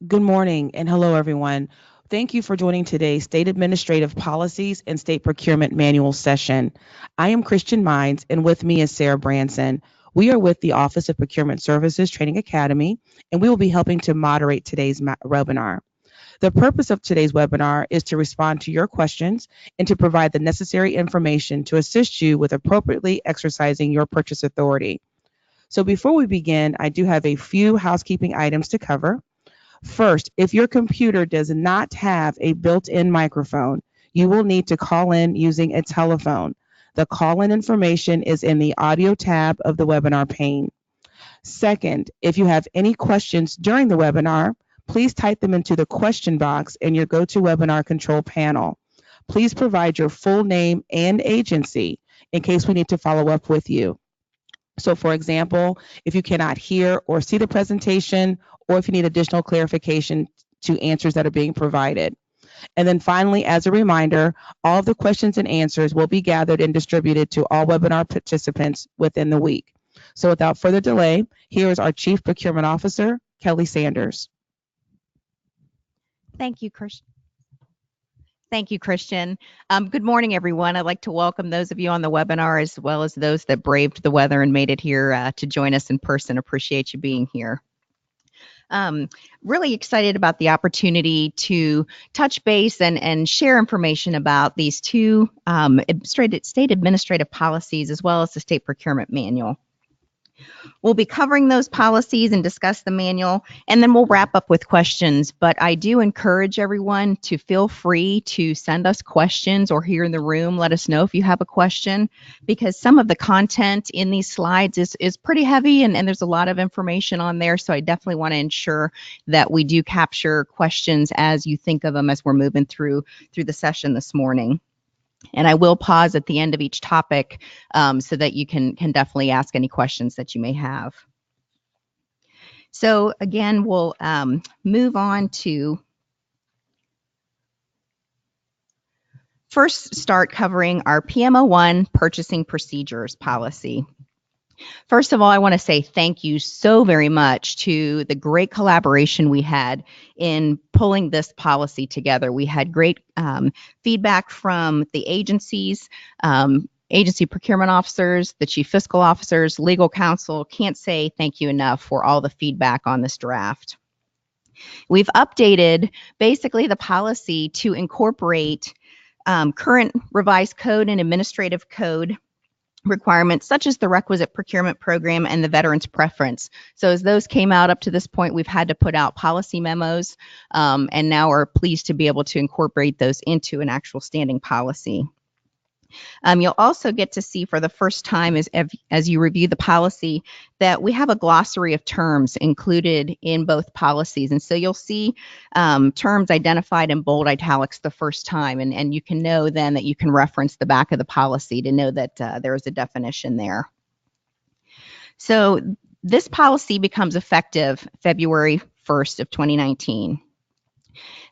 Good morning and hello, everyone. Thank you for joining today's State Administrative Policies and State Procurement Manual session. I am Christian Mines, and with me is Sarah Branson. We are with the Office of Procurement Services Training Academy, and we will be helping to moderate today's webinar. The purpose of today's webinar is to respond to your questions and to provide the necessary information to assist you with appropriately exercising your purchase authority. So before we begin, I do have a few housekeeping items to cover. First, if your computer does not have a built-in microphone, you will need to call in using a telephone. The call-in information is in the audio tab of the webinar pane. Second, if you have any questions during the webinar, please type them into the question box in your GoToWebinar control panel. Please provide your full name and agency in case we need to follow up with you. So for example, if you cannot hear or see the presentation, or if you need additional clarification to answers that are being provided. And then finally, as a reminder, all of the questions and answers will be gathered and distributed to all webinar participants within the week. So without further delay, here is our Chief Procurement Officer, Kelly Sanders. Thank you, Christian. Thank you, Christian. Good morning, everyone. I'd like to welcome those of you on the webinar as well as those that braved the weather and made it here to join us in person. Appreciate you being here. Really excited about the opportunity to touch base and share information about these two state administrative policies as well as the state procurement manual. We'll be covering those policies and discuss the manual, and then we'll wrap up with questions. But I do encourage everyone to feel free to send us questions, or here in the room, let us know if you have a question, because some of the content in these slides is pretty heavy, and there's a lot of information on there. So I definitely want to ensure that we do capture questions as you think of them as we're moving through the session this morning. And I will pause at the end of each topic so that you can definitely ask any questions that you may have. So again, we'll move on to first start covering our PMO-1 purchasing procedures policy. First of all, I want to say thank you so very much to the great collaboration we had in pulling this policy together. We had great feedback from the agencies, agency procurement officers, the chief fiscal officers, legal counsel. Can't say thank you enough for all the feedback on this draft. We've updated basically the policy to incorporate current revised code and administrative code requirements such as the requisite procurement program and the veterans preference. So as those came out up to this point, we've had to put out policy memos and now are pleased to be able to incorporate those into an actual standing policy. You'll also get to see for the first time as you review the policy that we have a glossary of terms included in both policies. And so you'll see terms identified in bold italics the first time, and you can know then that you can reference the back of the policy to know that there is a definition there. So this policy becomes effective February 1st of 2019.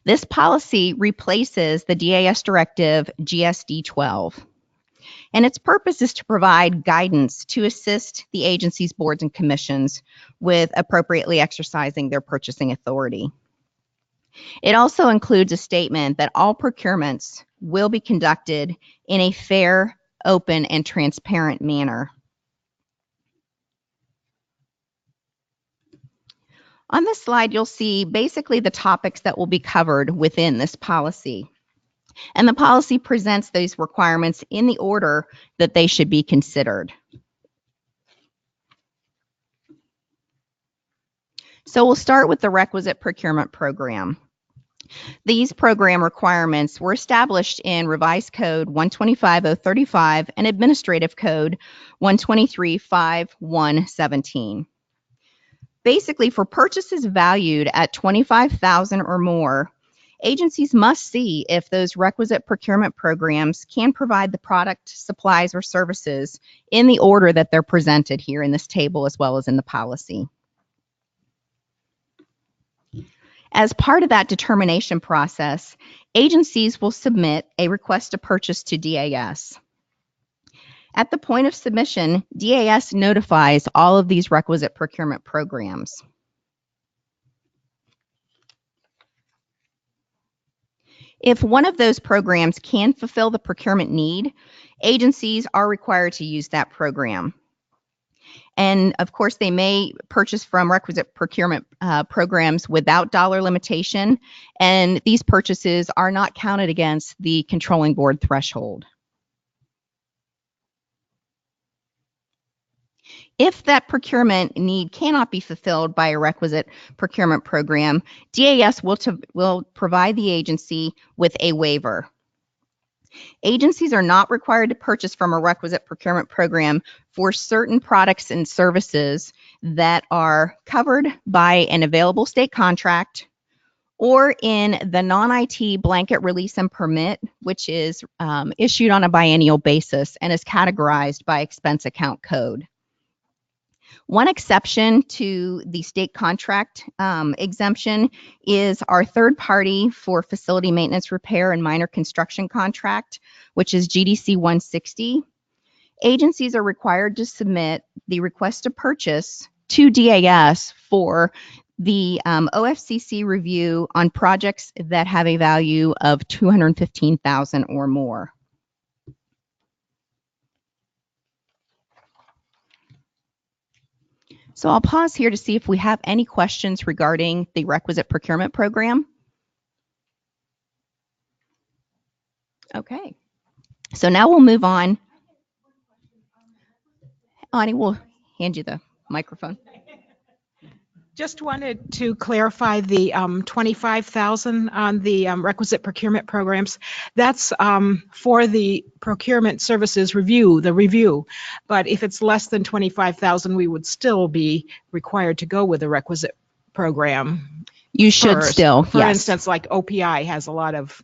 This policy replaces the DAS Directive GSD 12. And its purpose is to provide guidance to assist the agencies, boards, and commissions with appropriately exercising their purchasing authority. It also includes a statement that all procurements will be conducted in a fair, open, and transparent manner. On this slide, you'll see basically the topics that will be covered within this policy. And the policy presents these requirements in the order that they should be considered. So we'll start with the requisite procurement program. These program requirements were established in Revised Code 125.035 and Administrative Code 123.5.117. Basically, for purchases valued at $25,000 or more, agencies must see if those requisite procurement programs can provide the product, supplies, or services in the order that they're presented here in this table as well as in the policy. As part of that determination process, agencies will submit a request to purchase to DAS. At the point of submission, DAS notifies all of these requisite procurement programs. If one of those programs can fulfill the procurement need, agencies are required to use that program. And of course, they may purchase from requisite procurement programs without dollar limitation, and these purchases are not counted against the controlling board threshold. If that procurement need cannot be fulfilled by a requisite procurement program, DAS will provide the agency with a waiver. Agencies are not required to purchase from a requisite procurement program for certain products and services that are covered by an available state contract or in the non-IT blanket release and permit, which is issued on a biennial basis and is categorized by expense account code. One exception to the state contract exemption is our third party for facility maintenance, repair, and minor construction contract, which is GDC 160. Agencies are required to submit the request to purchase to DAS for the OFCC review on projects that have a value of $215,000 or more. So I'll pause here to see if we have any questions regarding the requisite procurement program. Okay, so now we'll move on. Ani, we'll hand you the microphone. Just wanted to clarify the $25,000 on the requisite procurement programs. That's for the procurement services review, the review. But if it's less than $25,000, we would still be required to go with a requisite program. You should first. still, For yes. instance, like OPI has a lot of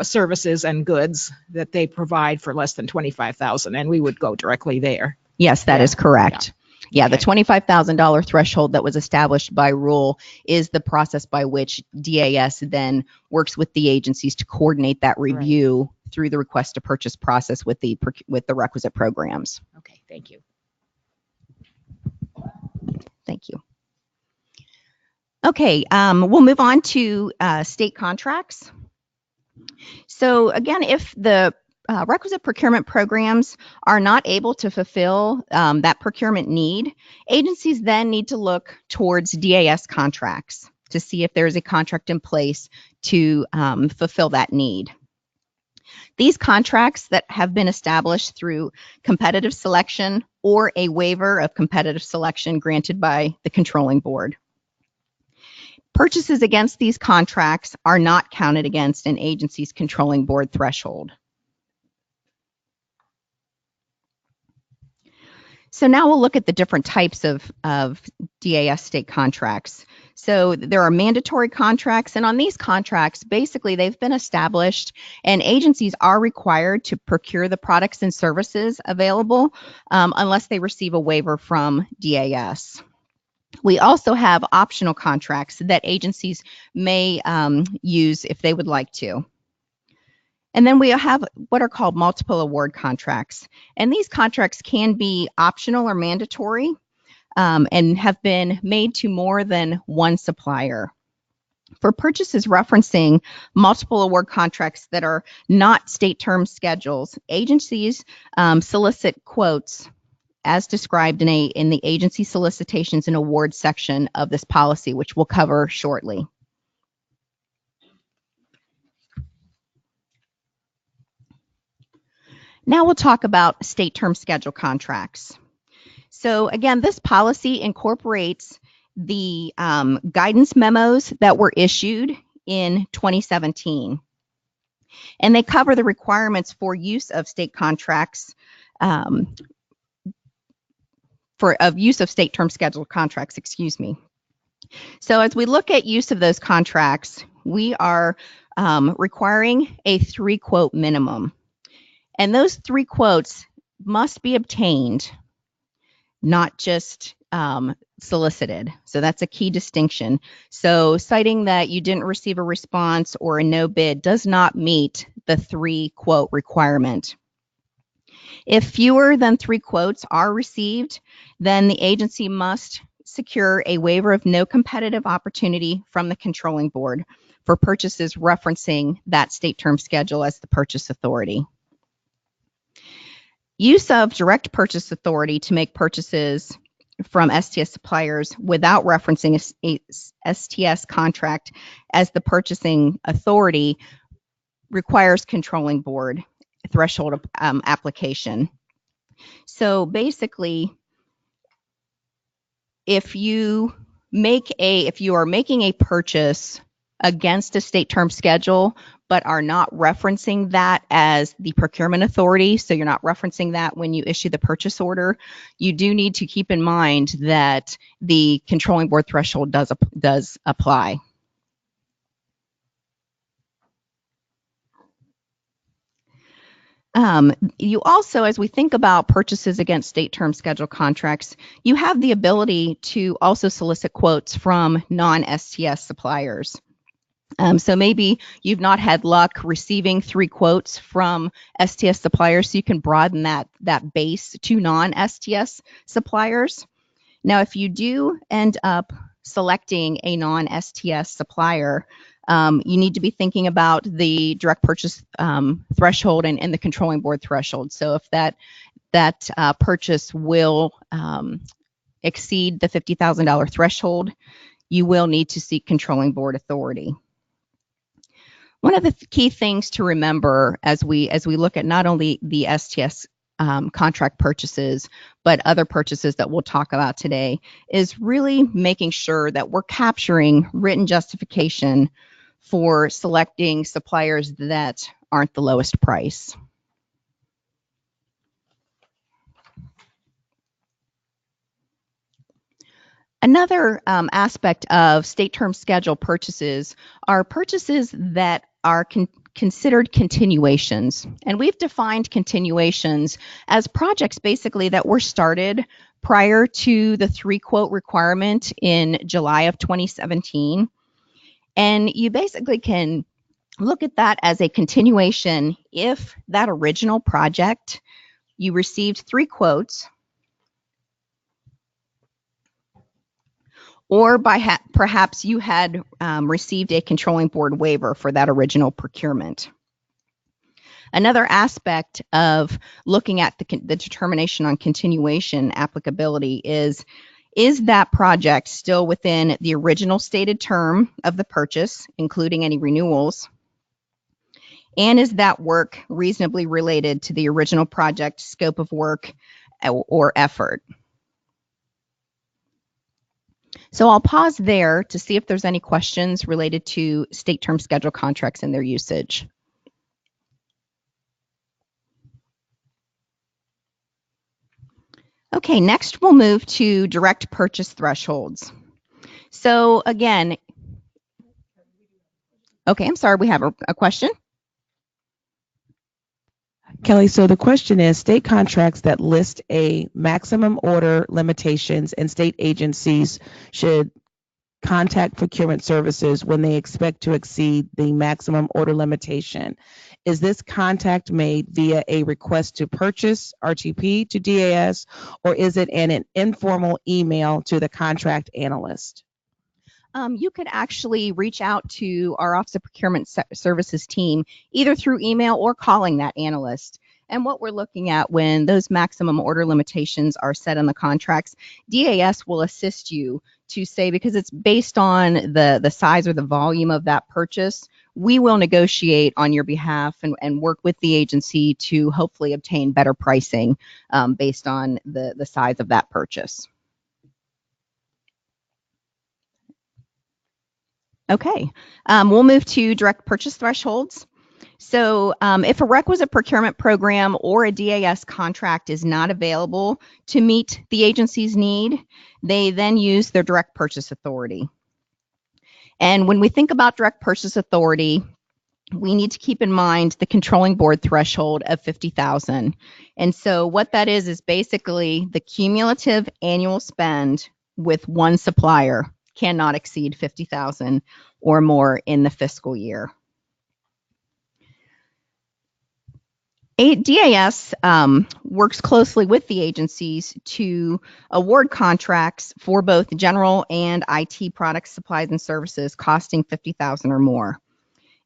services and goods that they provide for less than $25,000, and we would go directly there. Yes, that is correct. Yeah, Okay. the $25,000 threshold that was established by rule is the process by which DAS then works with the agencies to coordinate that review through the request to purchase process with the requisite programs. Okay, thank you. Thank you. Okay, we'll move on to state contracts. So again, if the requisite procurement programs are not able to fulfill that procurement need, agencies then need to look towards DAS contracts to see if there is a contract in place to fulfill that need. These contracts that have been established through competitive selection or a waiver of competitive selection granted by the controlling board. Purchases against these contracts are not counted against an agency's controlling board threshold. So now we'll look at the different types of DAS state contracts. So there are mandatory contracts, and on these contracts, basically they've been established and agencies are required to procure the products and services available unless they receive a waiver from DAS. We also have optional contracts that agencies may use if they would like to. And then we have what are called multiple award contracts. And these contracts can be optional or mandatory and have been made to more than one supplier. For purchases referencing multiple award contracts that are not state term schedules, agencies solicit quotes as described in the agency solicitations and awards section of this policy, which we'll cover shortly. Now we'll talk about state term schedule contracts. So again, this policy incorporates the guidance memos that were issued in 2017. And they cover the requirements for use of state contracts, use of state term schedule contracts, excuse me. So as we look at use of those contracts, we are requiring a 3-quote minimum. And those 3 quotes must be obtained, not just solicited. So that's a key distinction. So citing that you didn't receive a response or a no bid does not meet the 3-quote requirement. If fewer than 3 quotes are received, then the agency must secure a waiver of no competitive opportunity from the controlling board for purchases referencing that state term schedule as the purchase authority. Use of direct purchase authority to make purchases from STS suppliers without referencing a STS contract as the purchasing authority requires controlling board threshold application. So basically, if you are making a purchase against a state term schedule, but are not referencing that as the procurement authority, so you're not referencing that when you issue the purchase order, you do need to keep in mind that the controlling board threshold does apply. You also, as we think about purchases against state term schedule contracts, you have the ability to also solicit quotes from non-STS suppliers. So maybe you've not had luck receiving 3 quotes from STS suppliers, so you can broaden that base to non-STS suppliers. Now, if you do end up selecting a non-STS supplier, you need to be thinking about the direct purchase threshold and the controlling board threshold. So if that purchase will exceed the $50,000 threshold, you will need to seek controlling board authority. One of the key things to remember as we look at not only the STS contract purchases, but other purchases that we'll talk about today, is really making sure that we're capturing written justification for selecting suppliers that aren't the lowest price. Another aspect of state term schedule purchases are purchases that are considered continuations. And we've defined continuations as projects basically that were started prior to the 3-quote requirement in July of 2017. And you basically can look at that as a continuation if that original project, you received 3 quotes, or perhaps you had received a controlling board waiver for that original procurement. Another aspect of looking at the determination on continuation applicability is that project still within the original stated term of the purchase, including any renewals? And is that work reasonably related to the original project scope of work or effort? So I'll pause there to see if there's any questions related to state term schedule contracts and their usage. Okay, next we'll move to direct purchase thresholds. So again, okay, I'm sorry, we have a question. Kelly, so the question is, state contracts that list a maximum order limitations and state agencies should contact procurement services when they expect to exceed the maximum order limitation. Is this contact made via a request to purchase, RTP, to DAS, or is it an informal email to the contract analyst? You could actually reach out to our Office of Procurement Services team, either through email or calling that analyst. And what we're looking at when those maximum order limitations are set in the contracts, DAS will assist you to say, because it's based on the size or the volume of that purchase, we will negotiate on your behalf and work with the agency to hopefully obtain better pricing based on the size of that purchase. Okay, we'll move to direct purchase thresholds. So if a requisite procurement program or a DAS contract is not available to meet the agency's need, they then use their direct purchase authority. And when we think about direct purchase authority, we need to keep in mind the controlling board threshold of $50,000. And so what that is basically the cumulative annual spend with one supplier cannot exceed $50,000 or more in the fiscal year. DAS works closely with the agencies to award contracts for both general and IT products, supplies, and services costing $50,000 or more.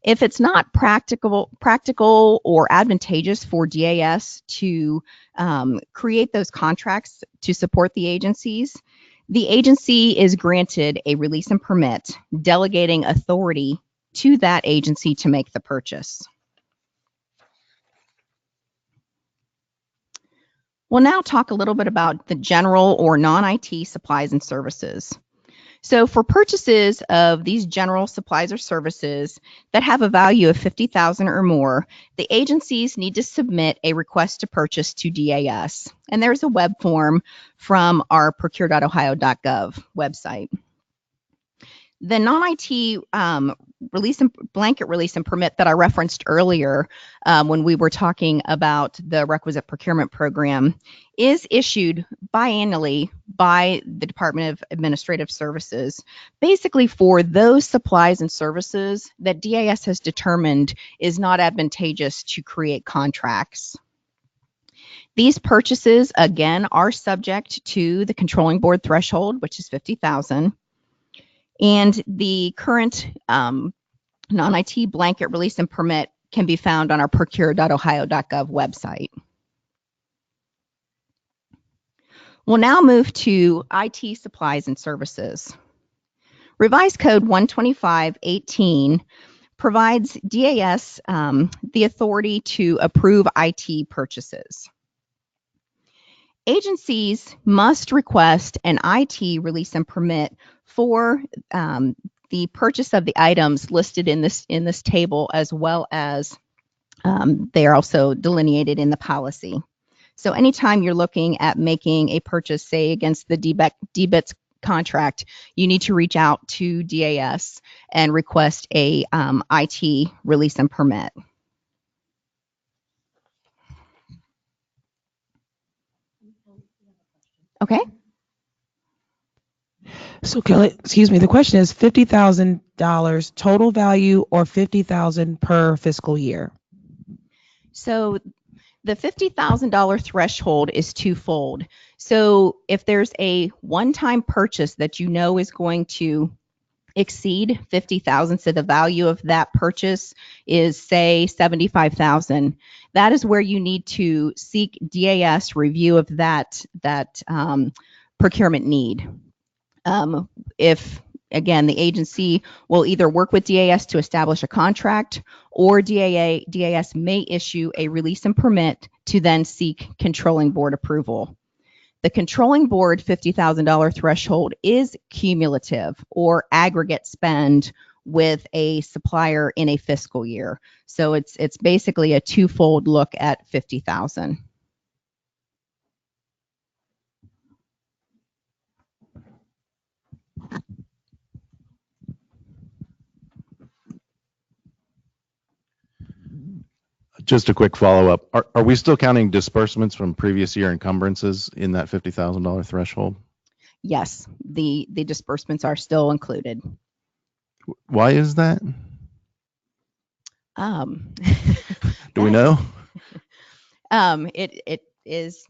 If it's not practical or advantageous for DAS to create those contracts to support the agency is granted a release and permit, delegating authority to that agency to make the purchase. We'll now talk a little bit about the general or non-IT supplies and services. So for purchases of these general supplies or services that have a value of $50,000 or more, the agencies need to submit a request to purchase to DAS. And there's a web form from our procure.ohio.gov website. The non-IT blanket release and permit that I referenced earlier when we were talking about the Requisite Procurement Program is issued biannually by the Department of Administrative Services, basically for those supplies and services that DAS has determined is not advantageous to create contracts. These purchases, again, are subject to the controlling board threshold, which is $50,000. And the current non-IT blanket release and permit can be found on our procure.ohio.gov website. We'll now move to IT supplies and services. Revised Code 125.18 provides DAS the authority to approve IT purchases. Agencies must request an IT release and permit for the purchase of the items listed in this table, as well as they are also delineated in the policy. So anytime you're looking at making a purchase, say against the DBITS contract, you need to reach out to DAS and request a IT release and permit. Okay. So Kelly, excuse me, the question is $50,000 total value or $50,000 per fiscal year? So the $50,000 threshold is twofold. So if there's a one-time purchase that you know is going to exceed $50,000, so the value of that purchase is, say, $75,000, that is where you need to seek DAS review of that procurement need. If, again, the agency will either work with DAS to establish a contract, or DAS may issue a release and permit to then seek controlling board approval. The controlling board $50,000 threshold is cumulative or aggregate spend with a supplier in a fiscal year. So it's basically a twofold look at $50,000. Just a quick follow-up. Are we still counting disbursements from previous year encumbrances in that $50,000 threshold? Yes, the disbursements are still included. Why is that? Do we know? It is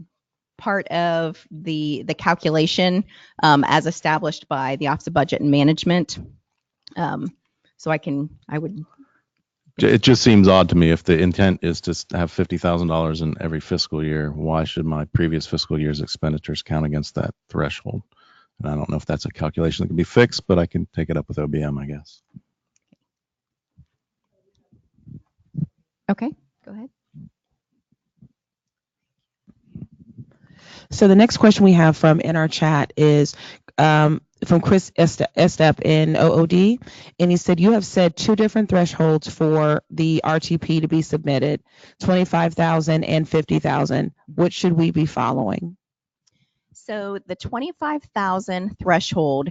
part of the calculation as established by the Office of Budget and Management. So I would. It just seems odd to me. If the intent is to have $50,000 in every fiscal year, why should my previous fiscal year's expenditures count against that threshold? And I don't know if that's a calculation that can be fixed, but I can take it up with OBM, I guess. Okay, go ahead. So the next question we have in our chat is from Chris Estep in OOD, and he said, you have said two different thresholds for the RTP to be submitted, 25,000 and 50,000. What should we be following? So the 25,000 threshold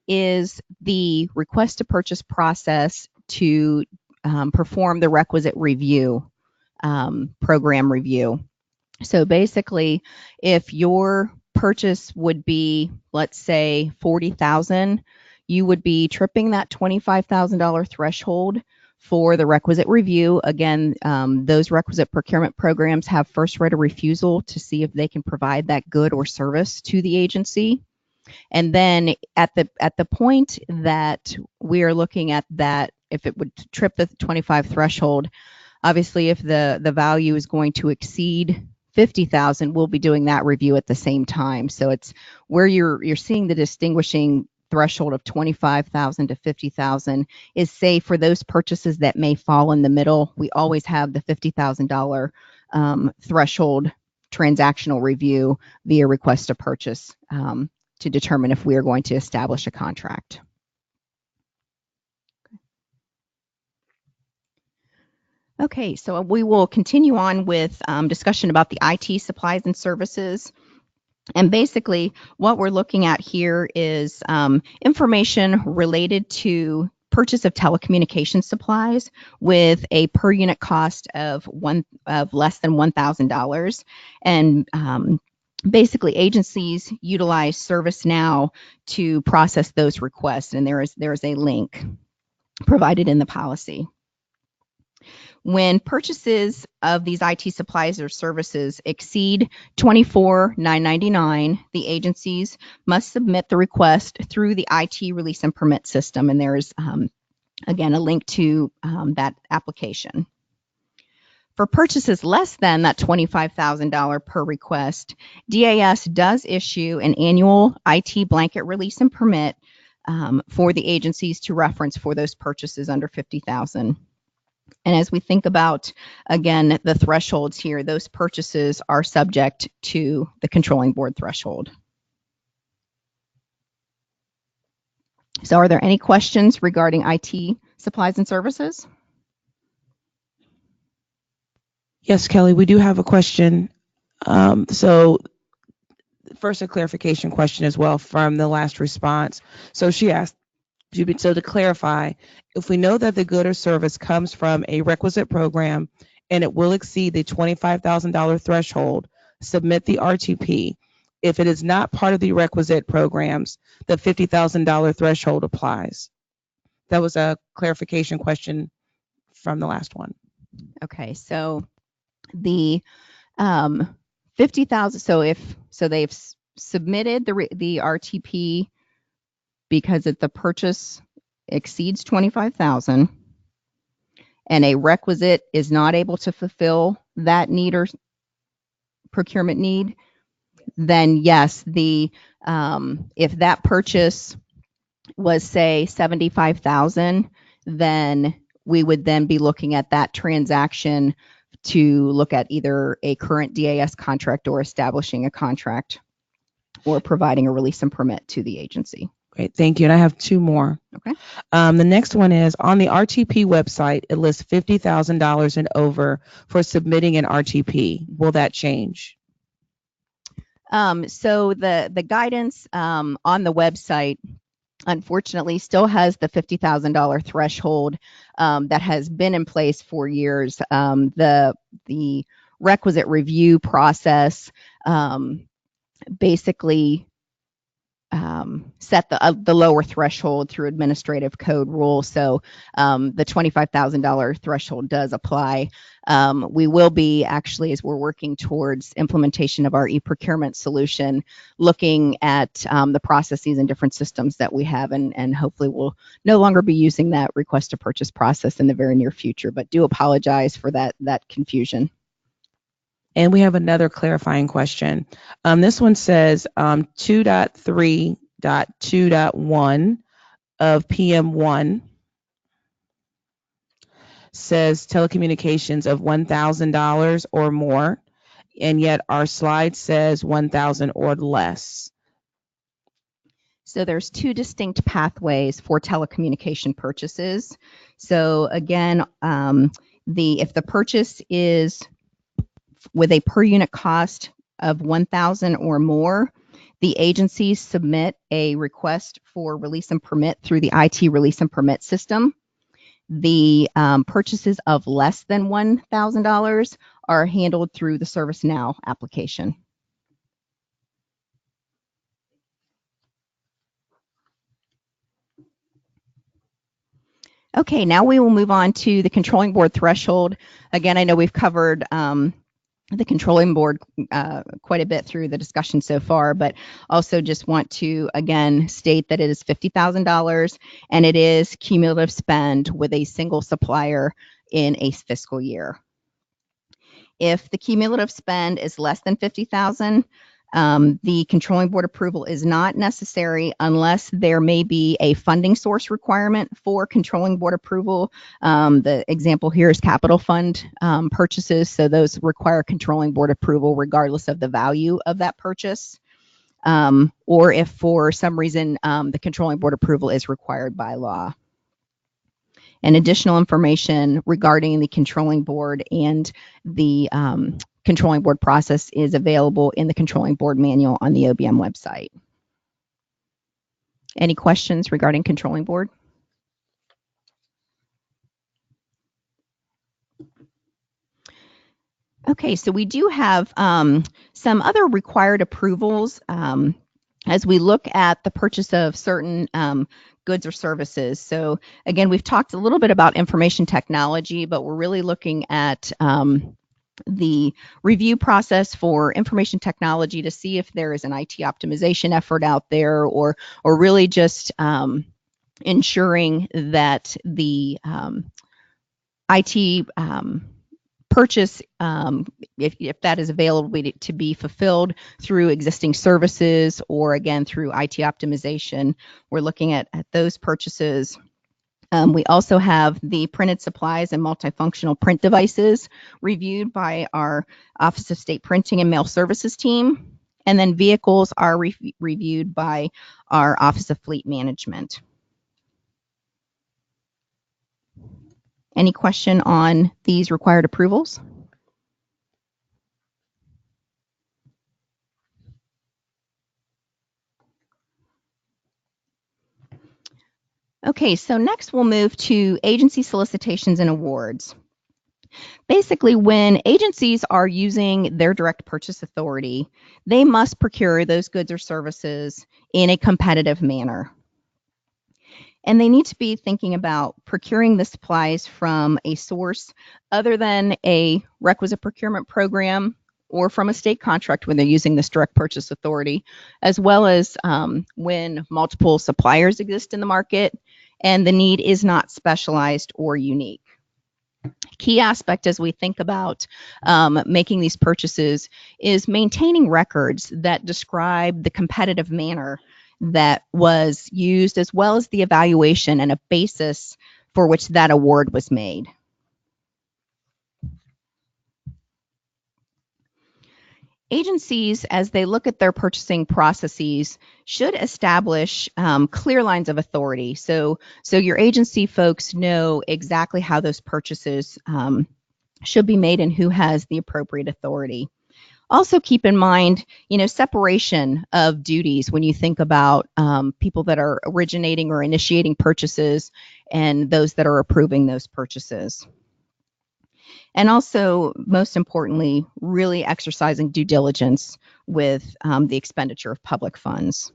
is the request to purchase process to perform the requisite review, program review. So basically, if your purchase would be, let's say, $40,000, you would be tripping that $25,000 threshold for the requisite review. Again, those requisite procurement programs have first right of refusal to see if they can provide that good or service to the agency. And then at the point that we are looking at that, if it would trip the 25 threshold, obviously if the value is going to exceed 50,000, we'll be doing that review at the same time. So it's where you're seeing the distinguishing threshold of 25,000 to 50,000 is, say, for those purchases that may fall in the middle, we always have the $50,000 threshold transactional review via request to purchase to determine if we are going to establish a contract. Okay, so we will continue on with discussion about the IT supplies and services. And basically, what we're looking at here is information related to purchase of telecommunication supplies with a per unit cost of less than $1,000. And basically, agencies utilize ServiceNow to process those requests, and there is a link provided in the policy. When purchases of these IT supplies or services exceed $24,999, the agencies must submit the request through the IT release and permit system, and there is, again, a link to that application. For purchases less than that $25,000 per request, DAS does issue an annual IT blanket release and permit for the agencies to reference for those purchases under $50,000. And as we think about, again, the thresholds here, those purchases are subject to the controlling board threshold. So are there any questions regarding IT supplies and services? Yes, Kelly, we do have a question. So first, a clarification question as well from the last response. So she asked, so to clarify, if we know that the good or service comes from a requisite program and it will exceed the $25,000 threshold, submit the RTP. If it is not part of the requisite programs, the $50,000 threshold applies. That was a clarification question from the last one. Okay, so the 50,000. So they've submitted the RTP because if the purchase exceeds 25,000 and a requisite is not able to fulfill that need or procurement need, then yes, if that purchase was, say, 75,000, then we would then be looking at that transaction to look at either a current DAS contract or establishing a contract or providing a release and permit to the agency. Great, thank you. And I have two more. Okay. The next one is on the RTP website, it lists $50,000 and over for submitting an RTP. Will that change? So the guidance on the website, unfortunately, still has the $50,000 threshold that has been in place for years. The requisite review process basically set the lower threshold through administrative code rules. So the $25,000 threshold does apply. We will be actually, as we're working towards implementation of our e-procurement solution, looking at the processes and different systems that we have, and hopefully we'll no longer be using that request to purchase process in the very near future, but do apologize for that confusion. And we have another clarifying question. This one says 2.3.2.1 of PM1 says telecommunications of $1,000 or more, and yet our slide says 1,000 or less. So there's two distinct pathways for telecommunication purchases. So again, if the purchase is with a per unit cost of 1,000 or more, the agencies submit a request for release and permit through the IT release and permit system. The purchases of less than $1,000 are handled through the ServiceNow application. Okay, now we will move on to the controlling board threshold. Again, I know we've covered the controlling board quite a bit through the discussion so far, but also just want to again state that it is $50,000 and it is cumulative spend with a single supplier in a fiscal year. If the cumulative spend is less than $50,000, the controlling board approval is not necessary unless there may be a funding source requirement for controlling board approval. The example here is capital fund purchases, so those require controlling board approval regardless of the value of that purchase. Or if for some reason the controlling board approval is required by law. And additional information regarding the controlling board and the controlling board process is available in the controlling board manual on the OBM website. Any questions regarding controlling board? Okay, so we do have some other required approvals as we look at the purchase of certain goods or services. So again, we've talked a little bit about information technology, but we're really looking at the review process for information technology to see if there is an IT optimization effort out there, or really just ensuring that the IT purchase, if that is available to be fulfilled through existing services or again through IT optimization. We're looking at those purchases. We also have the printed supplies and multifunctional print devices reviewed by our Office of State Printing and Mail Services team. And then vehicles are reviewed by our Office of Fleet Management. Any question on these required approvals? Okay, so next we'll move to agency solicitations and awards. Basically, when agencies are using their direct purchase authority, they must procure those goods or services in a competitive manner. And they need to be thinking about procuring the supplies from a source other than a requisite procurement program or from a state contract when they're using this direct purchase authority, as well as when multiple suppliers exist in the market and the need is not specialized or unique. Key aspect as we think about making these purchases is maintaining records that describe the competitive manner that was used, as well as the evaluation and a basis for which that award was made. Agencies, as they look at their purchasing processes, should establish clear lines of authority. So your agency folks know exactly how those purchases should be made and who has the appropriate authority. Also keep in mind, separation of duties when you think about people that are originating or initiating purchases and those that are approving those purchases. And also, most importantly, really exercising due diligence with the expenditure of public funds.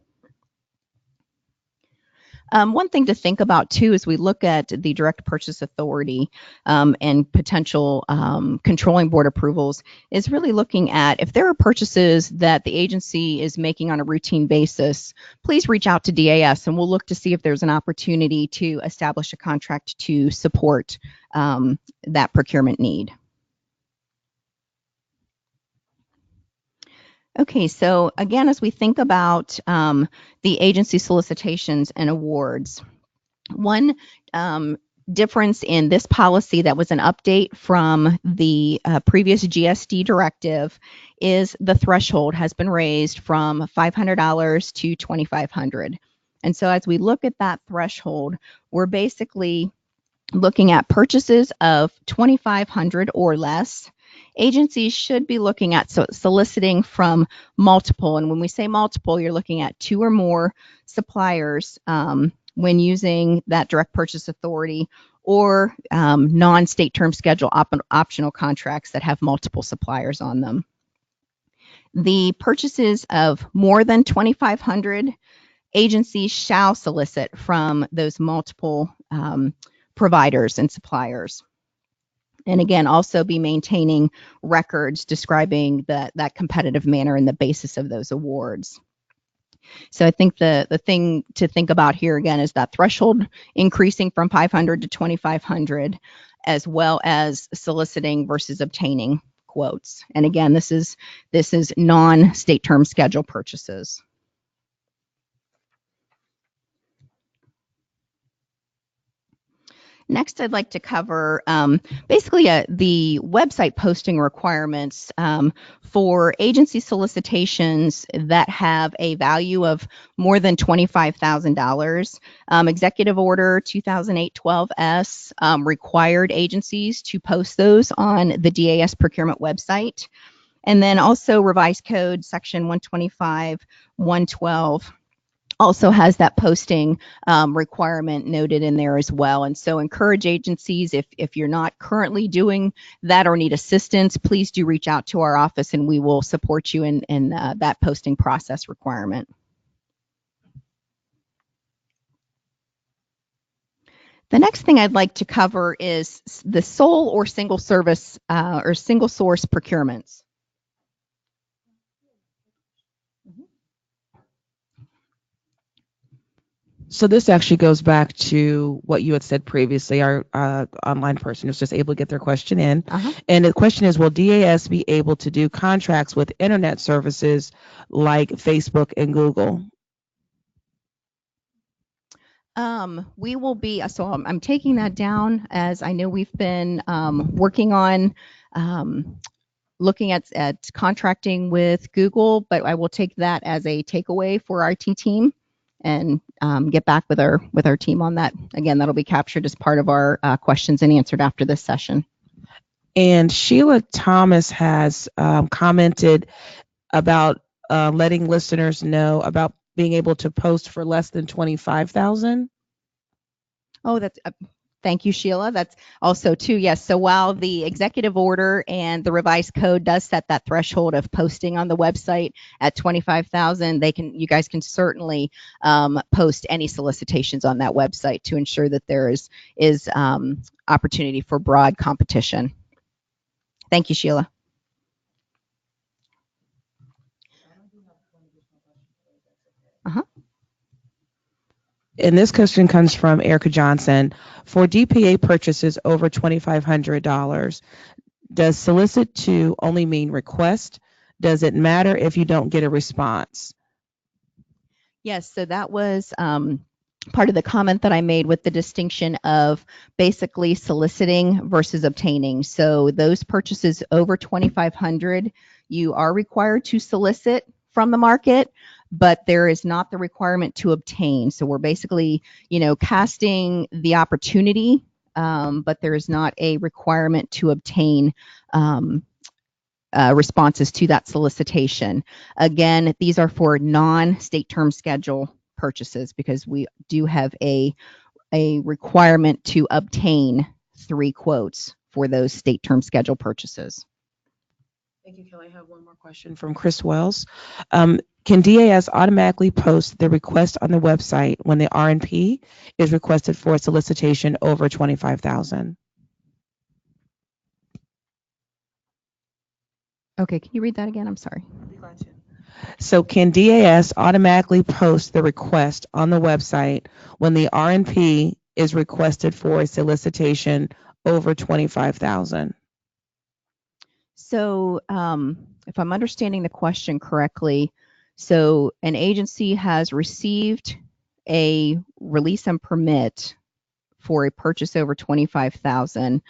One thing to think about too as we look at the direct purchase authority and potential controlling board approvals is really looking at if there are purchases that the agency is making on a routine basis, please reach out to DAS and we'll look to see if there's an opportunity to establish a contract to support that procurement need. Okay, so again, as we think about the agency solicitations and awards, one difference in this policy that was an update from the previous GSD directive is the threshold has been raised from $500 to $2,500. And so as we look at that threshold, we're basically looking at purchases of $2,500 or less. Agencies should be looking at soliciting from multiple. And when we say multiple, you're looking at 2 or more suppliers when using that direct purchase authority or non-state term schedule optional contracts that have multiple suppliers on them. The purchases of more than $2,500, agencies shall solicit from those multiple providers and suppliers. And again, also be maintaining records describing that competitive manner and the basis of those awards. So I think the thing to think about here again is that threshold increasing from 500 to 2,500, as well as soliciting versus obtaining quotes. And again, this is non-state term schedule purchases. Next, I'd like to cover basically the website posting requirements for agency solicitations that have a value of more than $25,000. Executive Order 2008-12S required agencies to post those on the DAS procurement website. And then also Revised Code Section 125-112 also has that posting requirement noted in there as well. And so encourage agencies, if you're not currently doing that or need assistance, please do reach out to our office and we will support you in that posting process requirement. The next thing I'd like to cover is the sole or single service or single source procurements. So this actually goes back to what you had said previously. Our online person was just able to get their question in. And the question is, will DAS be able to do contracts with internet services like Facebook and Google? We will be, so I'm taking that down, as I know we've been working on looking at contracting with Google, but I will take that as a takeaway for our IT team and get back with our team on that. Again, that'll be captured as part of our questions and answered after this session. And Sheila Thomas has commented about letting listeners know about being able to post for less than 25,000. Oh, that's thank you, Sheila. That's also too, yes. So while the executive order and the revised code does set that threshold of posting on the website at 25,000, you guys can certainly post any solicitations on that website to ensure that there is opportunity for broad competition. Thank you, Sheila. And this question comes from Erica Johnson. For DPA purchases over $2,500, does solicit to only mean request? Does it matter if you don't get a response? Yes, so that was part of the comment that I made with the distinction of basically soliciting versus obtaining. So those purchases over $2,500, you are required to solicit from the market, but there is not the requirement to obtain. So we're basically, casting the opportunity, but there is not a requirement to obtain responses to that solicitation. Again, these are for non-state term schedule purchases because we do have a requirement to obtain 3 quotes for those state term schedule purchases. Thank you, Kelly. I have one more question from Chris Wells. Can DAS automatically post the request on the website when the RNP is requested for a solicitation over $25,000? Okay, can you read that again? I'm sorry. So can DAS automatically post the request on the website when the RNP is requested for a solicitation over $25,000? So if I'm understanding the question correctly, so an agency has received a release and permit for a purchase over $25,000.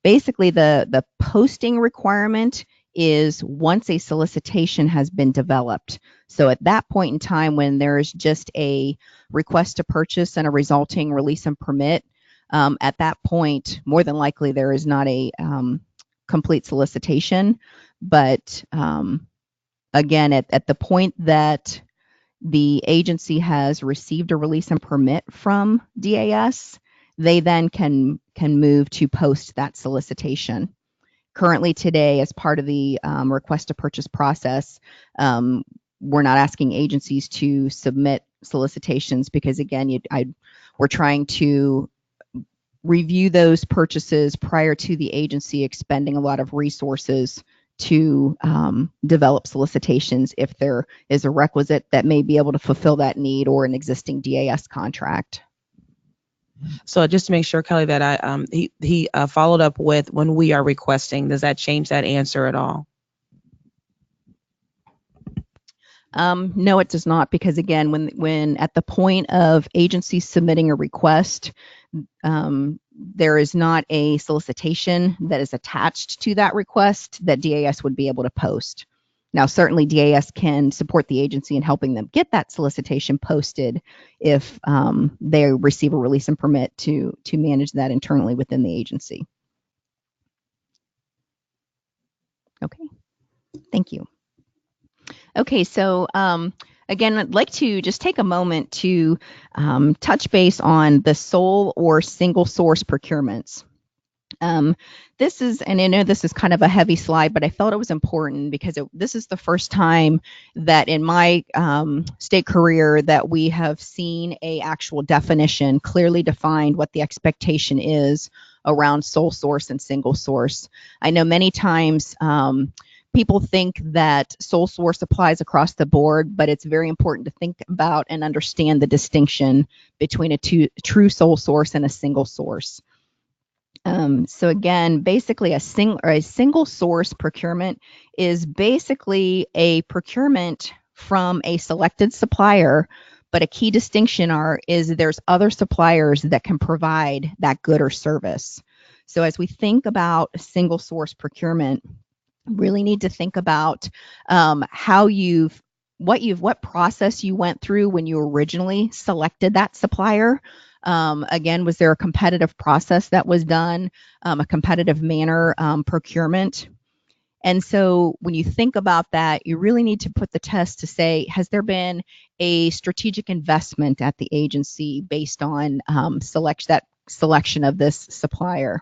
Basically, the posting requirement is once a solicitation has been developed. So at that point in time, when there's just a request to purchase and a resulting release and permit, at that point, more than likely there is not a complete solicitation. But again, at the point that the agency has received a release and permit from DAS, they then can move to post that solicitation. Currently today, as part of the request to purchase process, we're not asking agencies to submit solicitations because, again, we're trying to review those purchases prior to the agency expending a lot of resources to develop solicitations if there is a requisite that may be able to fulfill that need or an existing DAS contract. So just to make sure, Kelly, that he followed up with when we are requesting. Does that change that answer at all? No, it does not, because again, when at the point of agency submitting a request, there is not a solicitation that is attached to that request that DAS would be able to post. Now, certainly DAS can support the agency in helping them get that solicitation posted if they receive a release and permit to manage that internally within the agency. Okay, thank you. Okay, so again, I'd like to just take a moment to touch base on the sole or single source procurements. This is, and I know this is kind of a heavy slide, but I felt it was important because this is the first time that in my state career that we have seen a actual definition clearly defined what the expectation is around sole source and single source. I know many times people think that sole source applies across the board, but it's very important to think about and understand the distinction between a true sole source and a single source. So again, basically a single source procurement is basically a procurement from a selected supplier, but a key distinction is there's other suppliers that can provide that good or service. So as we think about a single source procurement, really need to think about what process you went through when you originally selected that supplier. Again, was there a competitive process that was done, a competitive manner procurement? And so when you think about that, you really need to put the test to say, has there been a strategic investment at the agency based on selection of this supplier?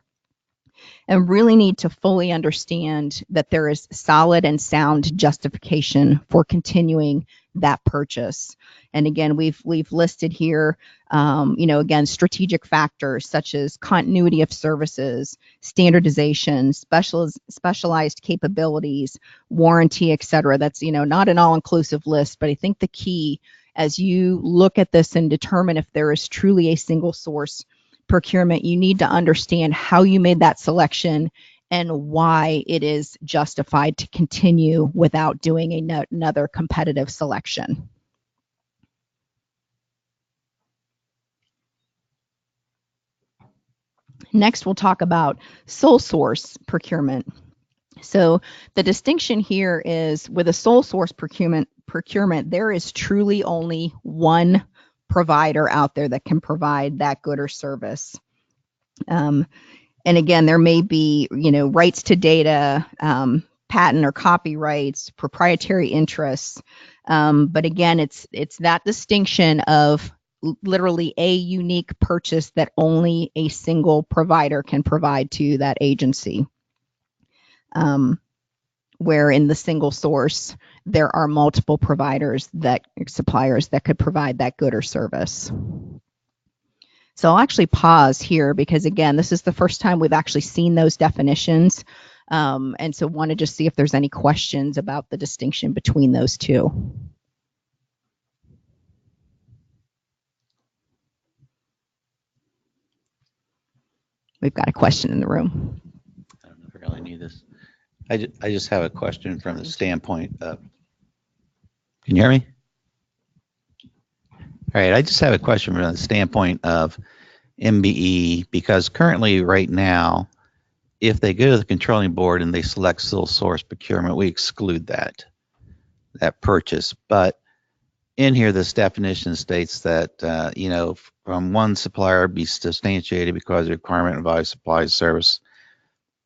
And really need to fully understand that there is solid and sound justification for continuing that purchase. And again, we've listed here, again, strategic factors such as continuity of services, standardization, specialized capabilities, warranty, et cetera. That's, not an all-inclusive list, but I think the key as you look at this and determine if there is truly a single source procurement, you need to understand how you made that selection and why it is justified to continue without doing another competitive selection. Next, we'll talk about sole source procurement. So the distinction here is with a sole source procurement, there is truly only one provider out there that can provide that good or service. And again, there may be, rights to data, patent or copyrights, proprietary interests. But again, it's that distinction of literally a unique purchase that only a single provider can provide to that agency. Where in the single source, there are multiple suppliers that could provide that good or service. So I'll actually pause here because again, this is the first time we've actually seen those definitions. And so want to just see if there's any questions about the distinction between those two. We've got a question in the room. I don't know if I really need this. I just have a question from the standpoint of, can you hear me? All right, I just have a question from the standpoint of MBE, because currently right now, if they go to the controlling board and they select sole source procurement, we exclude that purchase. But in here, this definition states that, from one supplier be substantiated because the requirement involves supply service.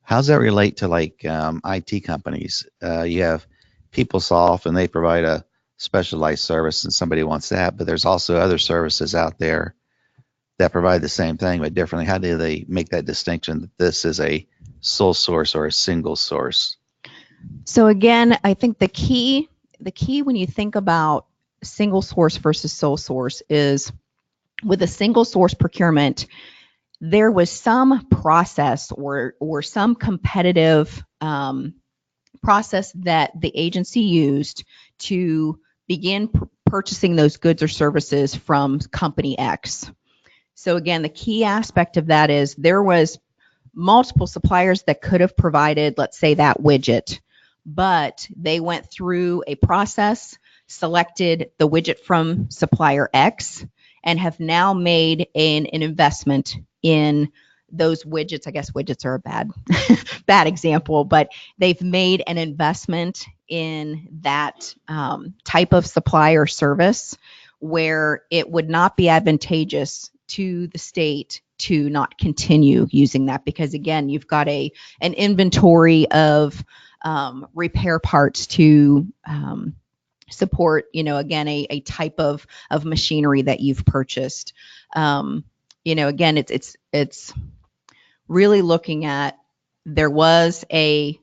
How does that relate to like IT companies? You have PeopleSoft and they provide a specialized service and somebody wants that, but there's also other services out there that provide the same thing but differently. How do they make that distinction that this is a sole source or a single source? So again, I think the key when you think about single source versus sole source is with a single source procurement, there was some process or some competitive process that the agency used to begin purchasing those goods or services from company X. So again, the key aspect of that is there was multiple suppliers that could have provided, let's say, that widget, but they went through a process, selected the widget from supplier X, and have now made an investment in those widgets. I guess widgets are a bad example, but they've made an investment in that type of supplier service where it would not be advantageous to the state to not continue using that, because again, you've got an inventory of repair parts to support, again, a type of machinery that you've purchased. Again, it's really looking at, there was a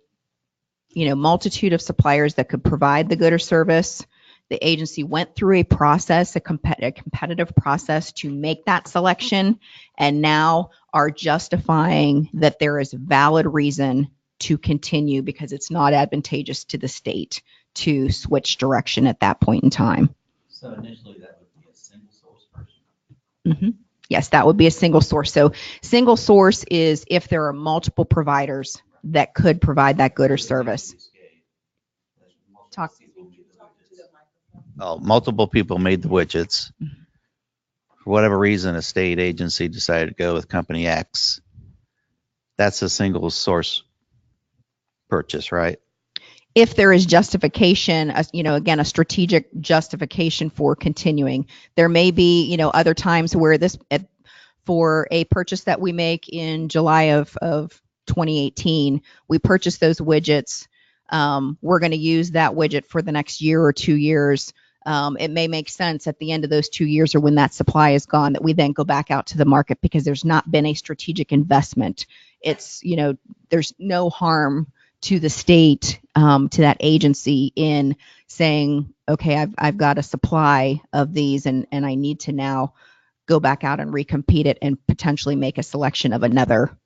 multitude of suppliers that could provide the good or service. The agency went through a process, a competitive process to make that selection, and now are justifying that there is valid reason to continue because it's not advantageous to the state to switch direction at that point in time. So initially that would be a single source person. Mm-hmm. Yes, that would be a single source. So single source is if there are multiple providers that could provide that good or service. Talk. Oh, multiple people made the widgets. For whatever reason, a state agency decided to go with company X. That's a single source purchase, right? If there is justification, again, a strategic justification for continuing. There may be, other times where for a purchase that we make in July of 2018, we purchase those widgets. We're going to use that widget for the next year or 2 years. It may make sense at the end of those 2 years or when that supply is gone that we then go back out to the market because there's not been a strategic investment. It's, there's no harm to the state, to that agency in saying, okay, I've got a supply of these and I need to now go back out and recompete it and potentially make a selection of another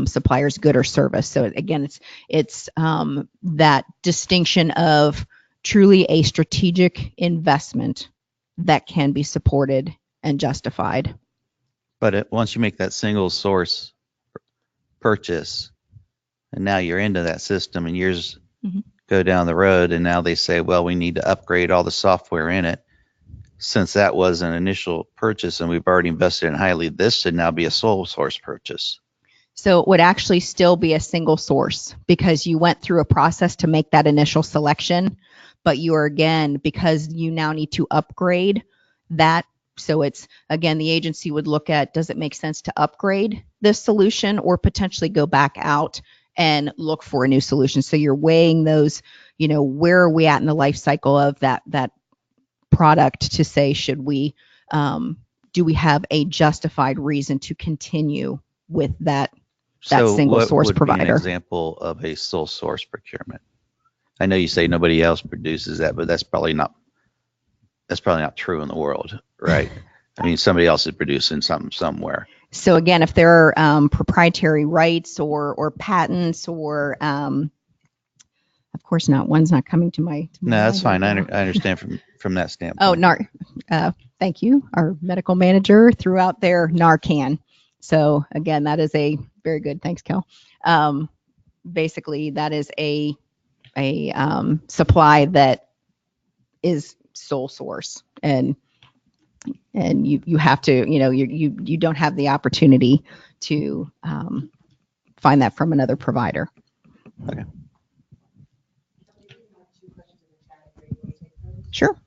supplier's good or service. So again, it's that distinction of truly a strategic investment that can be supported and justified. But once you make that single source purchase, and now you're into that system and years go down the road, and now they say, well, we need to upgrade all the software in it. Since that was an initial purchase and we've already invested in highly, this should now be a sole source purchase. So it would actually still be a single source because you went through a process to make that initial selection, but you are, again, because you now need to upgrade that. So it's, again, the agency would look at, does it make sense to upgrade this solution or potentially go back out and look for a new solution? So you're weighing those, where are we at in the life cycle of that product to say, should we, do we have a justified reason to continue with that single source provider? Be an example of a sole source procurement? I know you say nobody else produces that, but that's probably not true in the world, right? I mean, somebody else is producing something somewhere. So again, if there are proprietary rights or patents or, of course not, one's not coming to my No, that's mind fine. right now. I understand from that standpoint. Oh, thank you. Our medical manager threw out their Narcan. So again, that is a very good. Thanks, Kel. Basically, that is a supply that is sole source, and you have to, you don't have the opportunity to find that from another provider. Okay. Sure.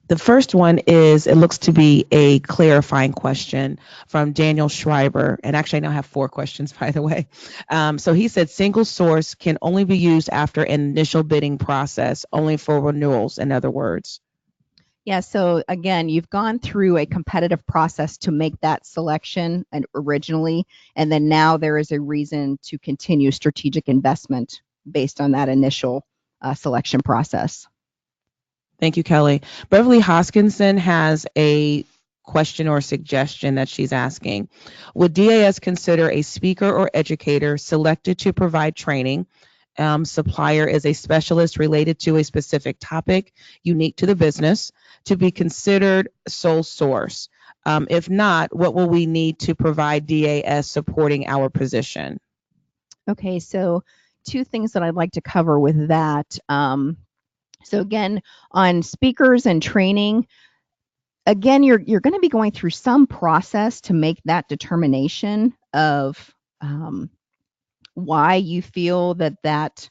The first one is, it looks to be a clarifying question from Daniel Schreiber. And actually, I now have 4 questions, by the way. So he said, single source can only be used after an initial bidding process, only for renewals, in other words. Yeah, so again, you've gone through a competitive process to make that selection originally, and then now there is a reason to continue strategic investment based on that initial selection process. Thank you, Kelly. Beverly Hoskinson has a question or suggestion that she's asking. Would DAS consider a speaker or educator selected to provide training? Supplier is a specialist related to a specific topic unique to the business to be considered sole source. If not, what will we need to provide DAS supporting our position? Okay, so two things that I'd like to cover with that. So again, on speakers and training, again, you're going to be going through some process to make that determination of why you feel that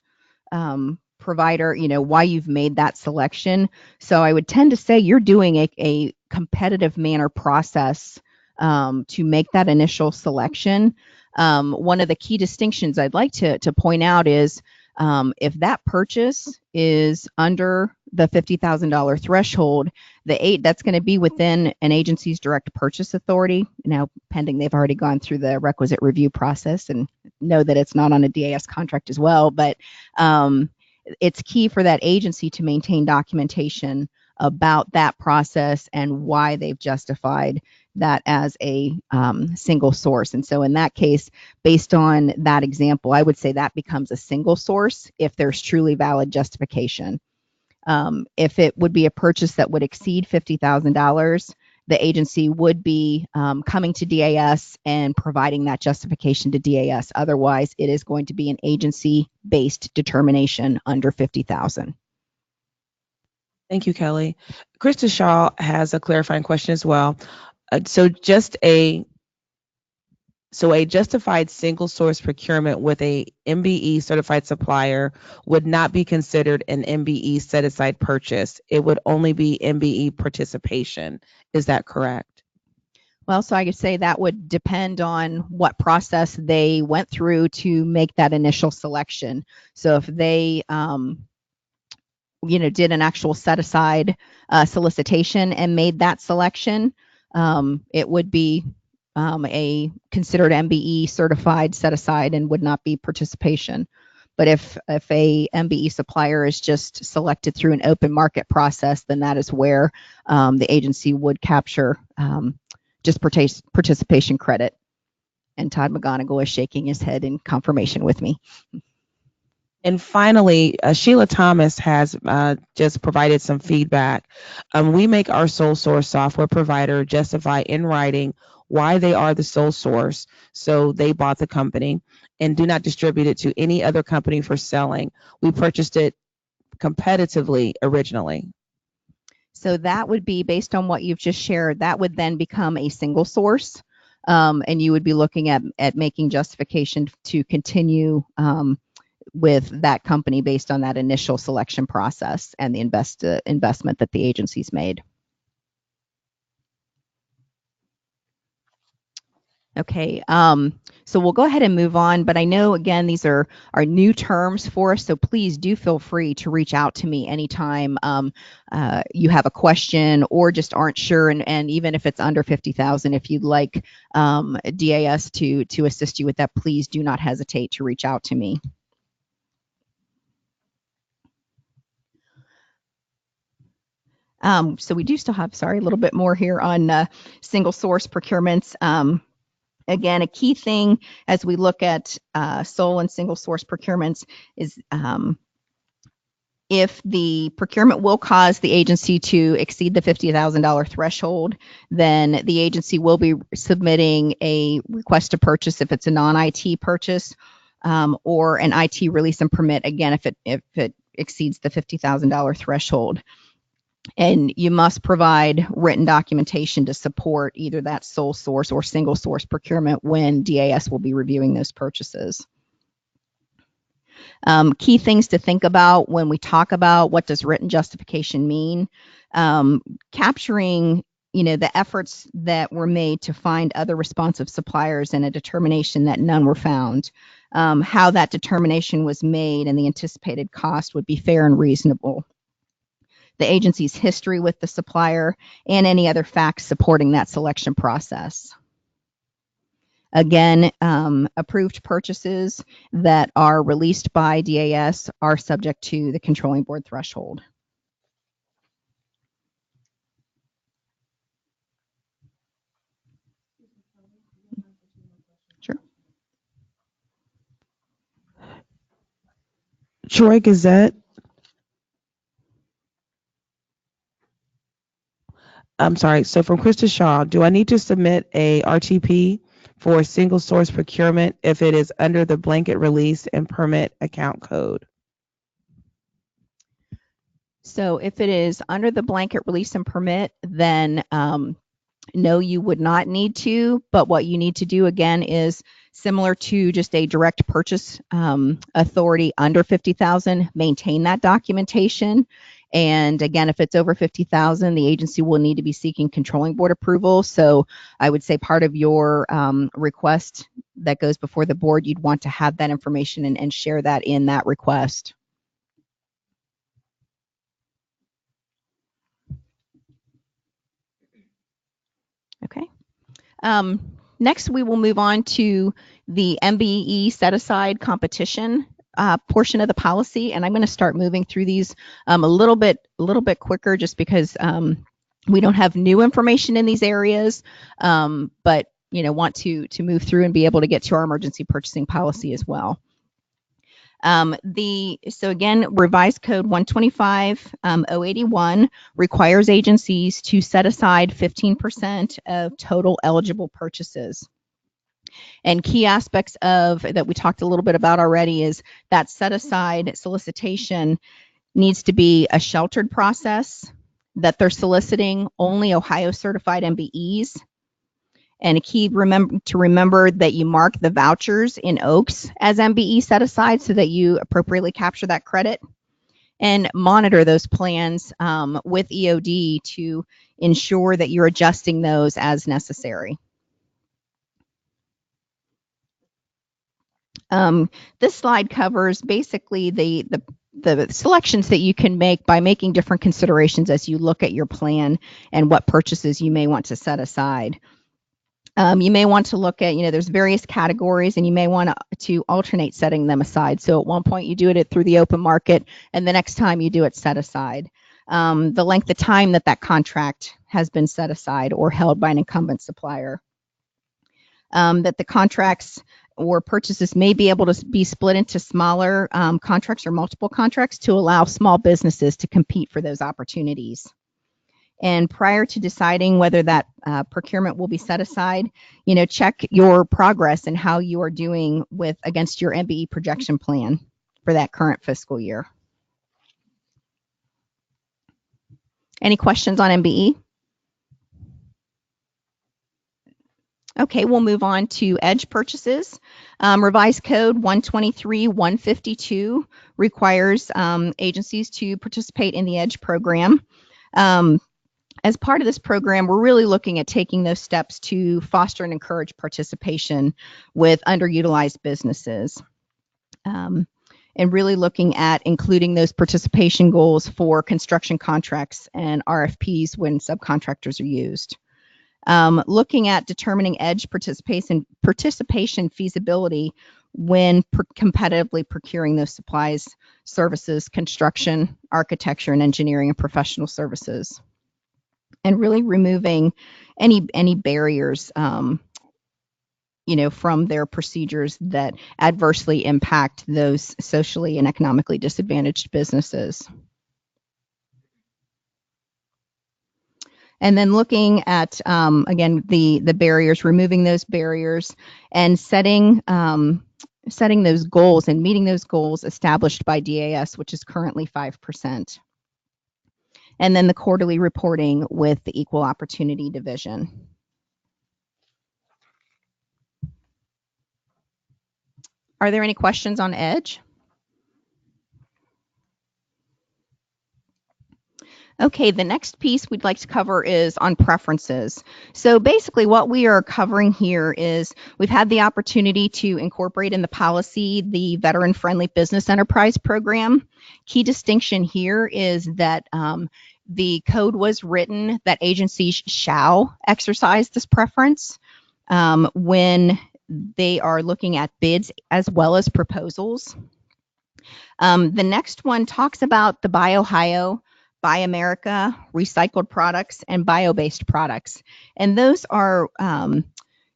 provider, why you've made that selection. So I would tend to say you're doing a competitive manner process to make that initial selection. One of the key distinctions I'd like to point out is if that purchase is under the $50,000 threshold, that's going to be within an agency's direct purchase authority. Now, pending they've already gone through the requisite review process and know that it's not on a DAS contract as well. But it's key for that agency to maintain documentation about that process and why they've justified that as a single source. And so in that case, based on that example, I would say that becomes a single source if there's truly valid justification. If it would be a purchase that would exceed $50,000, the agency would be coming to DAS and providing that justification to DAS. Otherwise, it is going to be an agency-based determination under $50,000. Thank you, Kelly. Krista Shaw has a clarifying question as well. So a justified single source procurement with a Mbe certified supplier would not be considered an Mbe set aside purchase. It would only be Mbe participation. Is that correct? Well, so I could say that would depend on what process they went through to make that initial selection. So if they did an actual set aside solicitation and made that selection, it would be a considered Mbe certified set aside and would not be participation. But if a Mbe supplier is just selected through an open market process, then that is where the agency would capture just participation credit. And Todd McGonigal is shaking his head in confirmation with me. And finally, Sheila Thomas has just provided some feedback. We make our sole source software provider justify in writing why they are the sole source, so they bought the company, and do not distribute it to any other company for selling. We purchased it competitively originally. So that would be based on what you've just shared. That would then become a single source, and you would be looking at making justification to continue with that company based on that initial selection process and the investment that the agency's made. Okay, so we'll go ahead and move on, but I know, again, these are new terms for us, so please do feel free to reach out to me anytime you have a question or just aren't sure, and even if it's under $50,000, if you'd like DAS to assist you with that, please do not hesitate to reach out to me. So we do still have, a little bit more here on single source procurements. Again, a key thing as we look at sole and single source procurements is if the procurement will cause the agency to exceed the $50,000 threshold, then the agency will be submitting a request to purchase if it's a non-IT purchase, or an IT release and permit, again, if it exceeds the $50,000 threshold. And you must provide written documentation to support either that sole source or single source procurement when DAS will be reviewing those purchases. Key things to think about when we talk about what does written justification mean, capturing the efforts that were made to find other responsive suppliers and a determination that none were found, how that determination was made and the anticipated cost would be fair and reasonable, the agency's history with the supplier, and any other facts supporting that selection process. Again, approved purchases that are released by DAS are subject to the controlling board threshold. Sure. Troy Gazette. I'm sorry. So from Krista Shaw, do I need to submit a RTP for a single source procurement if it is under the blanket release and permit account code? So if it is under the blanket release and permit, then no, you would not need to. But what you need to do again is similar to just a direct purchase authority under 50,000, maintain that documentation. And again, if it's over 50,000, the agency will need to be seeking controlling board approval. So I would say part of your request that goes before the board, you'd want to have that information and share that in that request. Okay. Next, we will move on to the Mbe Set-Aside Competition portion of the policy, and I'm going to start moving through these a little bit quicker, just because we don't have new information in these areas, but want to move through and be able to get to our emergency purchasing policy as well. So again, revised code 125-081 requires agencies to set aside 15% of total eligible purchases. And key aspects of that we talked a little bit about already is that set aside solicitation needs to be a sheltered process, that they're soliciting only Ohio certified MBEs. And a key to remember that you mark the vouchers in OAKS as MBE set aside so that you appropriately capture that credit, and monitor those plans with EOD to ensure that you're adjusting those as necessary. This slide covers basically the selections that you can make by making different considerations as you look at your plan and what purchases you may want to set aside. You may want to look at, there's various categories, and you may want to alternate setting them aside. So at one point you do it through the open market, and the next time you do it set aside. The length of time that contract has been set aside or held by an incumbent supplier. That the contracts or purchases may be able to be split into smaller contracts or multiple contracts to allow small businesses to compete for those opportunities. And prior to deciding whether that procurement will be set aside, check your progress and how you are doing against your MBE projection plan for that current fiscal year. Any questions on MBE? Okay, we'll move on to EDGE purchases. Revised code 123-152 requires agencies to participate in the EDGE program. As part of this program, we're really looking at taking those steps to foster and encourage participation with underutilized businesses. And really looking at including those participation goals for construction contracts and RFPs when subcontractors are used. Looking at determining EDGE participation feasibility when competitively procuring those supplies, services, construction, architecture, and engineering and professional services. And really removing any barriers, from their procedures that adversely impact those socially and economically disadvantaged businesses. And then looking at, again, the barriers, removing those barriers, and setting those goals and meeting those goals established by DAS, which is currently 5%. And then the quarterly reporting with the Equal Opportunity Division. Are there any questions on EDGE? Okay, the next piece we'd like to cover is on preferences. So basically what we are covering here is we've had the opportunity to incorporate in the policy the Veteran-Friendly Business Enterprise Program. Key distinction here is that the code was written that agencies shall exercise this preference when they are looking at bids as well as proposals. The next one talks about the Buy Ohio, Buy America, recycled products, and bio-based products. And those are,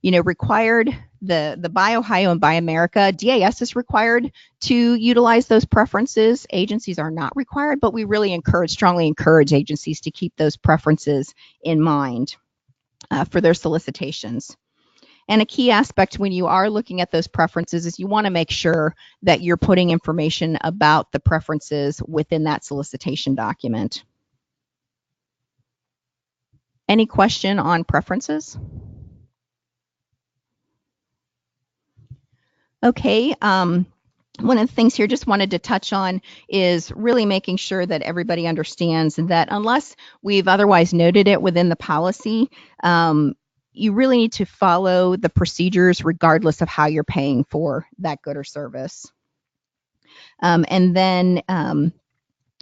required. The Buy Ohio and Buy America, DAS is required to utilize those preferences. Agencies are not required, but we really strongly encourage agencies to keep those preferences in mind for their solicitations. And a key aspect when you are looking at those preferences is you want to make sure that you're putting information about the preferences within that solicitation document. Any question on preferences? Okay, one of the things here just wanted to touch on is really making sure that everybody understands that unless we've otherwise noted it within the policy, you really need to follow the procedures regardless of how you're paying for that good or service. And then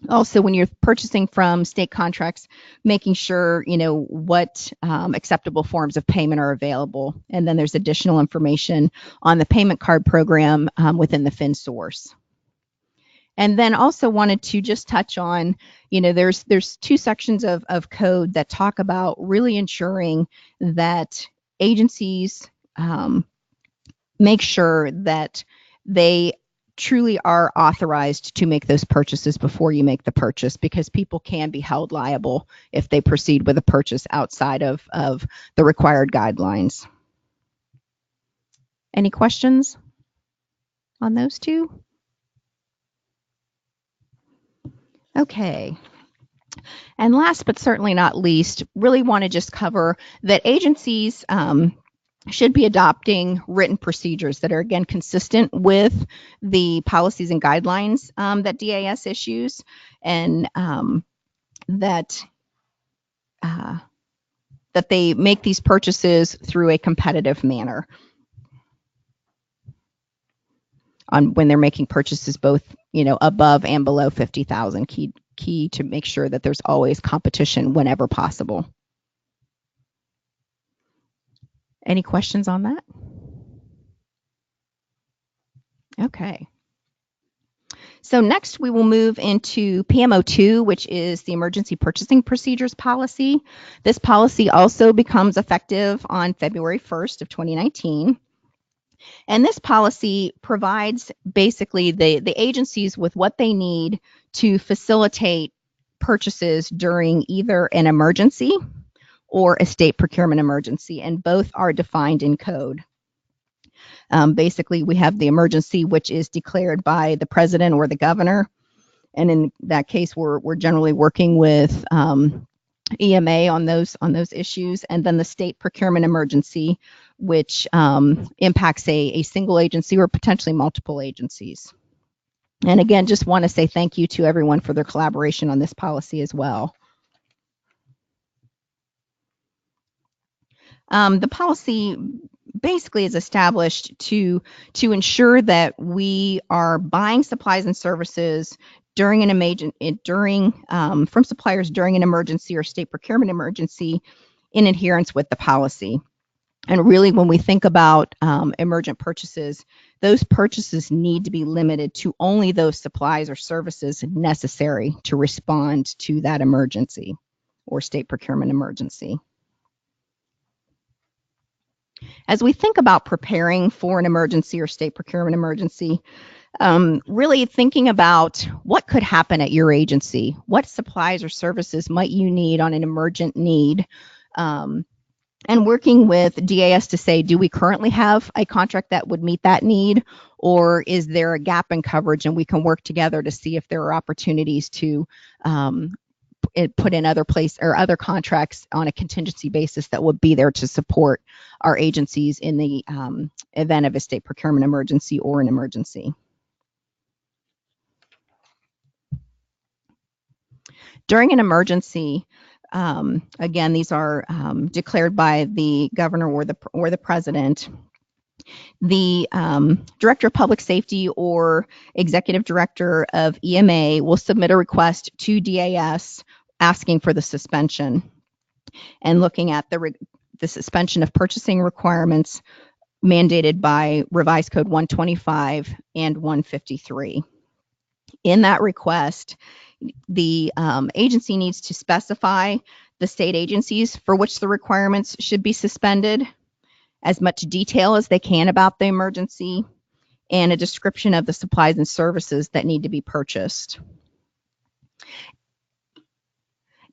also when you're purchasing from state contracts, making sure what acceptable forms of payment are available. And then there's additional information on the payment card program within the FinSource. And then also wanted to just touch on, there's two sections of code that talk about really ensuring that agencies make sure that they truly are authorized to make those purchases before you make the purchase, because people can be held liable if they proceed with a purchase outside of the required guidelines. Any questions on those two? Okay. And last but certainly not least, really want to just cover that agencies should be adopting written procedures that are, again, consistent with the policies and guidelines that DAS issues, and that they make these purchases through a competitive manner when they're making purchases both above and below 50,000. Key to make sure that there's always competition whenever possible. Any questions on that? Okay. So next we will move into PMO2, which is the Emergency Purchasing Procedures Policy. This policy also becomes effective on February 1st of 2019. And this policy provides basically the agencies with what they need to facilitate purchases during either an emergency or a state procurement emergency, and both are defined in code. Basically, we have the emergency, which is declared by the president or the governor, and in that case, we're generally working with EMA on those issues, and then the state procurement emergency, which impacts a single agency or potentially multiple agencies. And again, just want to say thank you to everyone for their collaboration on this policy as well. The policy basically is established to ensure that we are buying supplies and services from suppliers during an emergency or state procurement emergency in adherence with the policy. And really, when we think about emergent purchases, those purchases need to be limited to only those supplies or services necessary to respond to that emergency or state procurement emergency. As we think about preparing for an emergency or state procurement emergency, really thinking about what could happen at your agency, what supplies or services might you need on an emergent need, and working with DAS to say, do we currently have a contract that would meet that need, or is there a gap in coverage, and we can work together to see if there are opportunities to put in other contracts on a contingency basis that would be there to support our agencies in the event of a state procurement emergency or an emergency. During an emergency, again, these are declared by the governor or the president. The director of public safety or executive director of EMA will submit a request to DAS asking for the suspension and looking at the suspension of purchasing requirements mandated by Revised Code 125 and 153. In that request, the agency needs to specify the state agencies for which the requirements should be suspended, as much detail as they can about the emergency, and a description of the supplies and services that need to be purchased.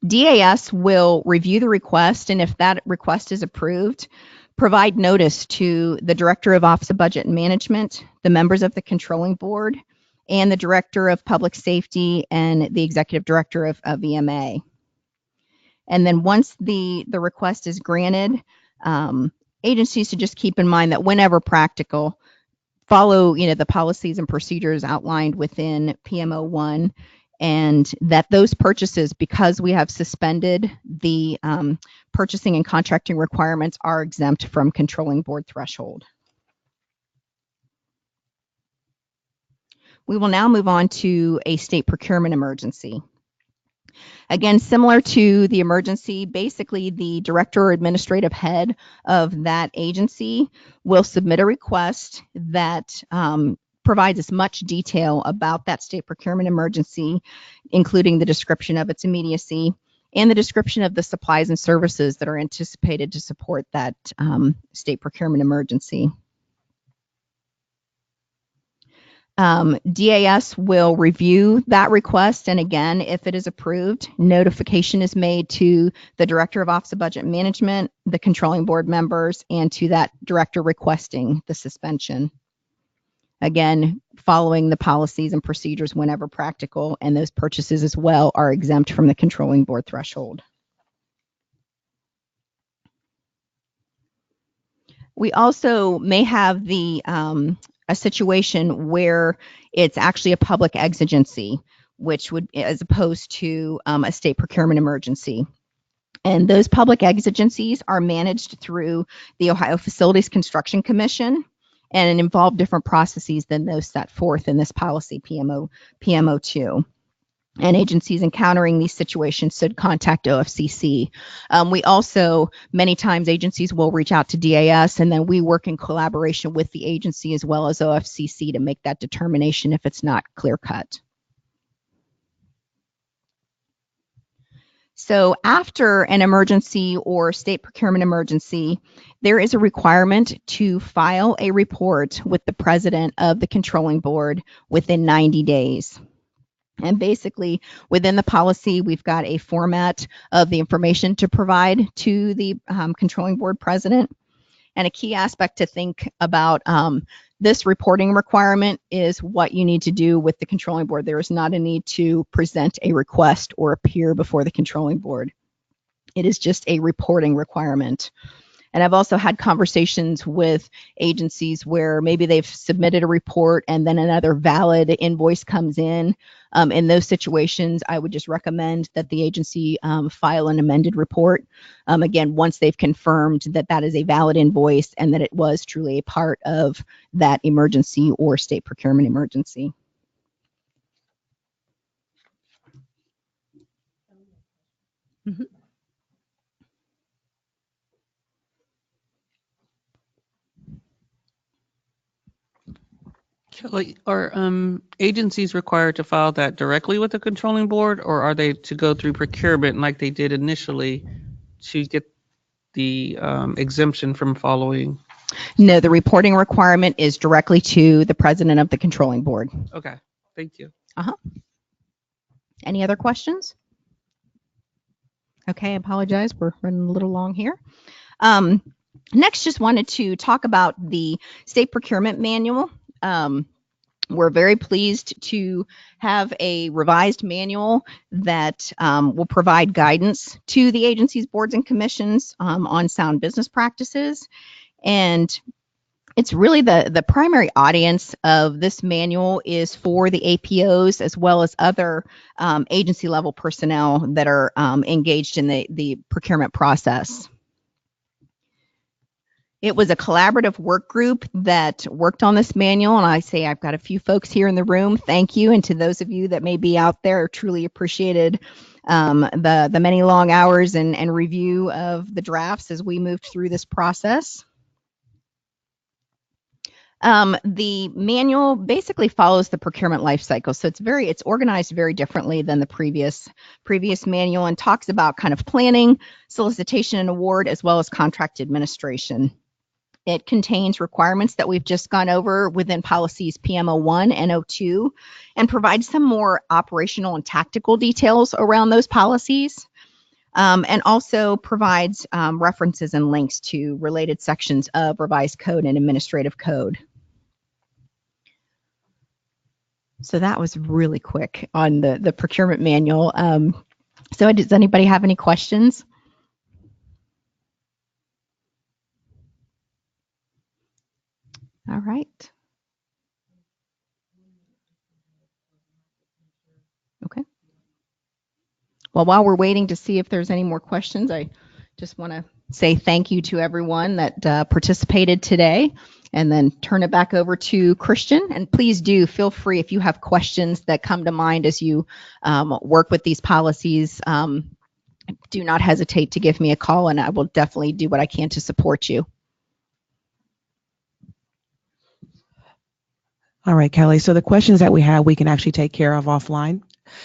DAS will review the request, and if that request is approved, provide notice to the Director of Office of Budget and Management, the members of the Controlling Board, and the Director of Public Safety and the Executive Director of EMA. And then once the request is granted, agencies should just keep in mind that whenever practical, follow the policies and procedures outlined within PMO1, and that those purchases, because we have suspended the purchasing and contracting requirements, are exempt from controlling board threshold. We will now move on to a state procurement emergency. Again, similar to the emergency, basically the director or administrative head of that agency will submit a request that provides as much detail about that state procurement emergency, including the description of its immediacy and the description of the supplies and services that are anticipated to support that state procurement emergency. DAS will review that request, and again, if it is approved, notification is made to the Director of Office of Budget Management, the Controlling Board members, and to that director requesting the suspension. Again, following the policies and procedures whenever practical, and those purchases as well are exempt from the Controlling Board threshold. We also may have a situation where it's actually a public exigency, which would, as opposed to a state procurement emergency. And those public exigencies are managed through the Ohio Facilities Construction Commission and involve different processes than those set forth in this policy, PMO2. And agencies encountering these situations should contact OFCC. We also, many times, agencies will reach out to DAS, and then we work in collaboration with the agency as well as OFCC to make that determination if it's not clear cut. So after an emergency or state procurement emergency, there is a requirement to file a report with the president of the controlling board within 90 days. And basically, within the policy, we've got a format of the information to provide to the controlling board president. And a key aspect to think about this reporting requirement is what you need to do with the controlling board. There is not a need to present a request or appear before the controlling board. It is just a reporting requirement. And I've also had conversations with agencies where maybe they've submitted a report and then another valid invoice comes in. In those situations, I would just recommend that the agency file an amended report. Again, once they've confirmed that that is a valid invoice and that it was truly a part of that emergency or state procurement emergency. Mm-hmm. Kelly, are agencies required to file that directly with the controlling board, or are they to go through procurement like they did initially to get the exemption from following? No, the reporting requirement is directly to the president of the controlling board. Okay, thank you. Any other questions? Okay, I apologize. We're running a little long here. Next, just wanted to talk about the state procurement manual. We're very pleased to have a revised manual that will provide guidance to the agencies, boards, and commissions on sound business practices. And it's really the primary audience of this manual is for the APOs as well as other agency level personnel that are engaged in the procurement process. It was a collaborative work group that worked on this manual, and I've got a few folks here in the room. Thank you, and to those of you that may be out there, truly appreciated the many long hours and review of the drafts as we moved through this process. The manual basically follows the procurement life cycle. So it's organized very differently than the previous manual, and talks about kind of planning, solicitation and award, as well as contract administration. It contains requirements that we've just gone over within policies Pmo-1 and 02, and provides some more operational and tactical details around those policies. And also provides references and links to related sections of revised code and administrative code. So that was really quick on the procurement manual. So does anybody have any questions? All right. Okay. Well, while we're waiting to see if there's any more questions, I just want to say thank you to everyone that participated today, and then turn it back over to Christian. And please do feel free, if you have questions that come to mind as you work with these policies, do not hesitate to give me a call, and I will definitely do what I can to support you. All right, Kelly. So the questions that we have, we can actually take care of offline.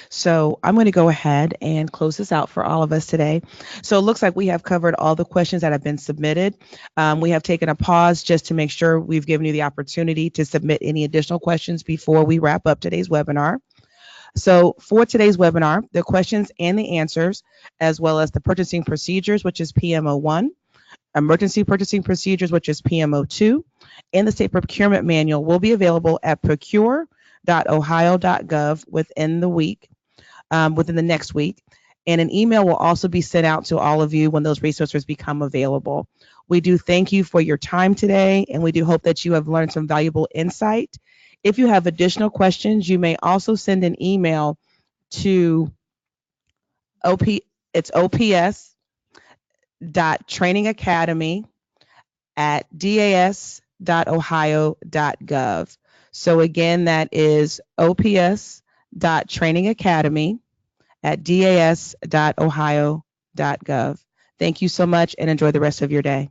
So I'm going to go ahead and close this out for all of us today. So it looks like we have covered all the questions that have been submitted. We have taken a pause just to make sure we've given you the opportunity to submit any additional questions before we wrap up today's webinar. So for today's webinar, the questions and the answers, as well as the purchasing procedures, which is Pmo-1, emergency purchasing procedures, which is Pmo-2, and the state procurement manual will be available at procure.ohio.gov within the next week. And an email will also be sent out to all of you when those resources become available. We do thank you for your time today, and we do hope that you have learned some valuable insight. If you have additional questions, you may also send an email to ops.trainingacademy@das.ohio.gov. So again, that is ops.trainingacademy@das.ohio.gov. Thank you so much, and enjoy the rest of your day.